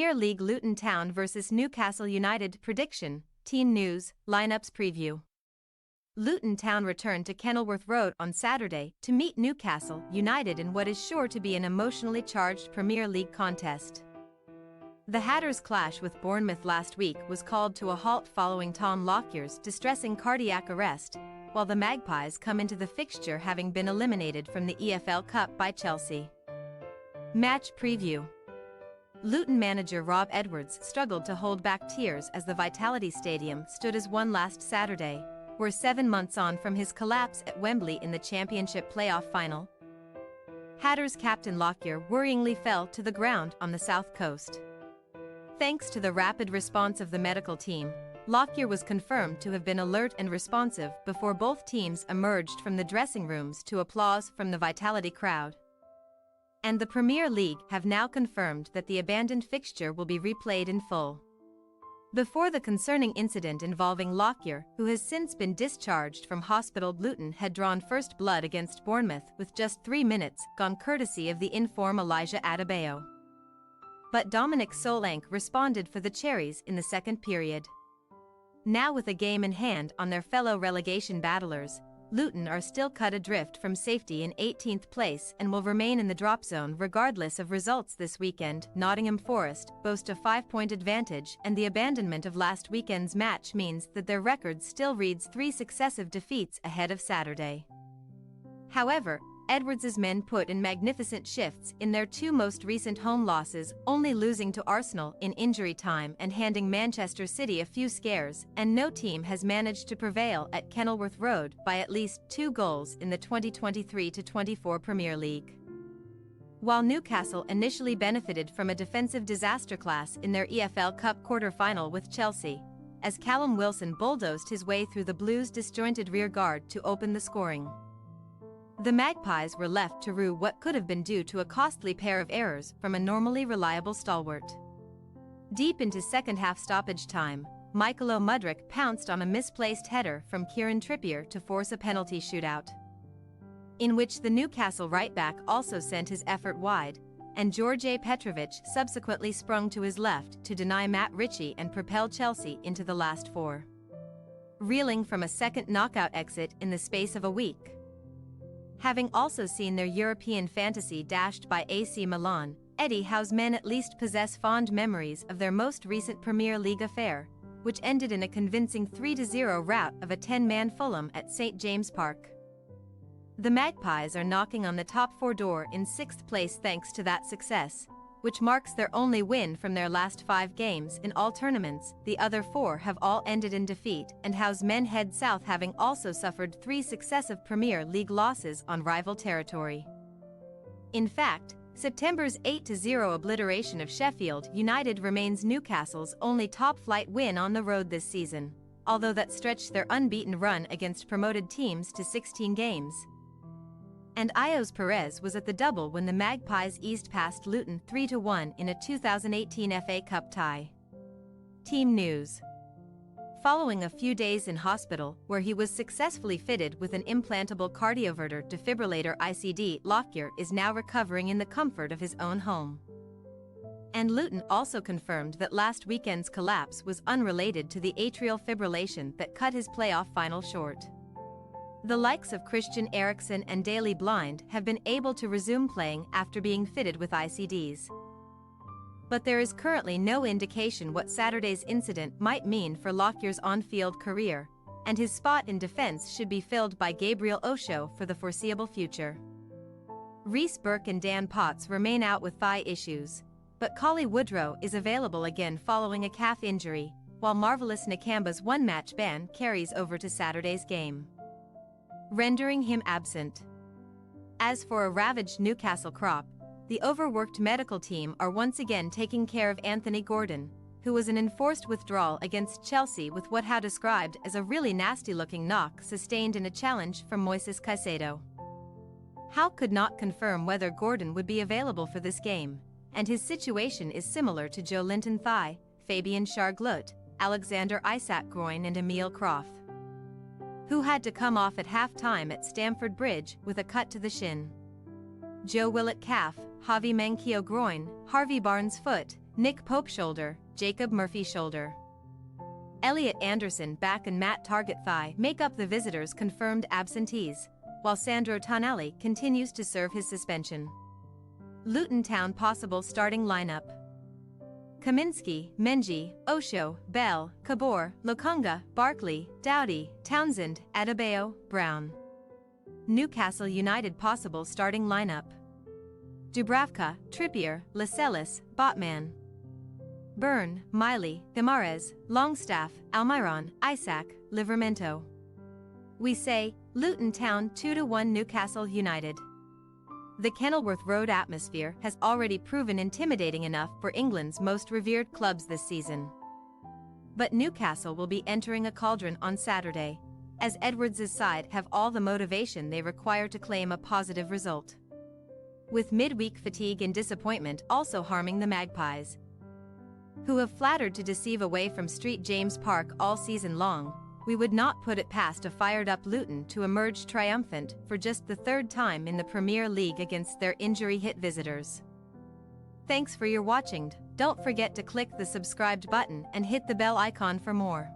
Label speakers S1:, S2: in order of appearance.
S1: Premier League Luton Town vs Newcastle United prediction, team news, lineups preview. Luton Town returned to Kenilworth Road on Saturday to meet Newcastle United in what is sure to be an emotionally charged Premier League contest. The Hatters' clash with Bournemouth last week was called to a halt following Tom Lockyer's distressing cardiac arrest, while the Magpies come into the fixture having been eliminated from the EFL Cup by Chelsea. Match preview. Luton manager Rob Edwards struggled to hold back tears as the Vitality Stadium stood as one last Saturday. We're 7 months on from his collapse at Wembley in the Championship playoff final. Hatters captain Lockyer worryingly fell to the ground on the south coast. Thanks to the rapid response of the medical team, Lockyer was confirmed to have been alert and responsive before both teams emerged from the dressing rooms to applause from the Vitality crowd. And the Premier League have now confirmed that the abandoned fixture will be replayed in full. Before the concerning incident involving Lockyer, who has since been discharged from hospital, Luton had drawn first blood against Bournemouth with just 3 minutes gone courtesy of the in-form Elijah Adebayo. But Dominic Solanke responded for the Cherries in the second period. Now with a game in hand on their fellow relegation battlers, Luton are still cut adrift from safety in 18th place and will remain in the drop zone regardless of results this weekend. Nottingham Forest boast a 5-point advantage, and the abandonment of last weekend's match means that their record still reads 3 successive defeats ahead of Saturday. However, Edwards' men put in magnificent shifts in their 2 most recent home losses, only losing to Arsenal in injury time and handing Manchester City a few scares, and no team has managed to prevail at Kenilworth Road by at least 2 goals in the 2023-24 Premier League. While Newcastle initially benefited from a defensive disaster class in their EFL Cup quarter-final with Chelsea, as Callum Wilson bulldozed his way through the Blues' disjointed rear guard to open the scoring. The Magpies were left to rue what could have been due to a costly pair of errors from a normally reliable stalwart. Deep into second-half stoppage time, Michael Mudryk pounced on a misplaced header from Kieran Trippier to force a penalty shootout, in which the Newcastle right-back also sent his effort wide, and George Petrovic subsequently sprung to his left to deny Matt Ritchie and propel Chelsea into the last 4. Reeling from a second knockout exit in the space of a week. Having also seen their European fantasy dashed by AC Milan, Eddie Howe's men at least possess fond memories of their most recent Premier League affair, which ended in a convincing 3-0 rout of a 10-man Fulham at St James Park. The Magpies are knocking on the top 4 door in 6th place thanks to that success, which marks their only win from their last 5 games in all tournaments. The other 4 have all ended in defeat, and Howe's men head south, having also suffered 3 successive Premier League losses on rival territory. In fact, September's 8-0 obliteration of Sheffield United remains Newcastle's only top-flight win on the road this season, although that stretched their unbeaten run against promoted teams to 16 games. And Ios Perez was at the double when the Magpies eased past Luton 3-1 in a 2018 FA Cup tie. Team news. Following a few days in hospital where he was successfully fitted with an implantable cardioverter defibrillator ICD, Lockyer is now recovering in the comfort of his own home. And Luton also confirmed that last weekend's collapse was unrelated to the atrial fibrillation that cut his playoff final short. The likes of Christian Eriksen and Daley Blind have been able to resume playing after being fitted with ICDs. But there is currently no indication what Saturday's incident might mean for Lockyer's on-field career, and his spot in defense should be filled by Gabriel Osho for the foreseeable future. Reece Burke and Dan Potts remain out with thigh issues, but Collie Woodrow is available again following a calf injury, while Marvelous Nakamba's 1-match ban carries over to Saturday's game, rendering him absent. As for a ravaged Newcastle crop, the overworked medical team are once again taking care of Anthony Gordon, who was an enforced withdrawal against Chelsea with what Howe described as a really nasty-looking knock sustained in a challenge from Moises Caicedo. Howe could not confirm whether Gordon would be available for this game, and his situation is similar to Joe Linton thigh, Fabian Schär glute, Alexander Isak groin and Emil Croft, who had to come off at half-time at Stamford Bridge with a cut to the shin. Joe Willett calf, Javi Manquillo groin, Harvey Barnes foot, Nick Pope shoulder, Jacob Murphy shoulder. Elliot Anderson back and Matt Target thigh make up the visitors' confirmed absentees, while Sandro Tonali continues to serve his suspension. Luton Town possible starting lineup: Kaminsky, Menji, Osho, Bell, Kabor, Lokonga, Barkley, Doughty, Townsend, Adebayo, Brown. Newcastle United possible starting lineup: Dubravka, Trippier, Lascelles, Botman. Byrne, Miley, Guimaraes, Longstaff, Almiron, Isaac, Livramento. We say, Luton Town 2-1 Newcastle United. The Kenilworth Road atmosphere has already proven intimidating enough for England's most revered clubs this season. But Newcastle will be entering a cauldron on Saturday, as Edwards' side have all the motivation they require to claim a positive result. With midweek fatigue and disappointment also harming the Magpies, who have flattered to deceive away from St James Park all season long, we would not put it past a fired-up Luton to emerge triumphant for just the third time in the Premier League against their injury-hit visitors. Thanks for your watching. Don't forget to click the subscribed button and hit the bell icon for more.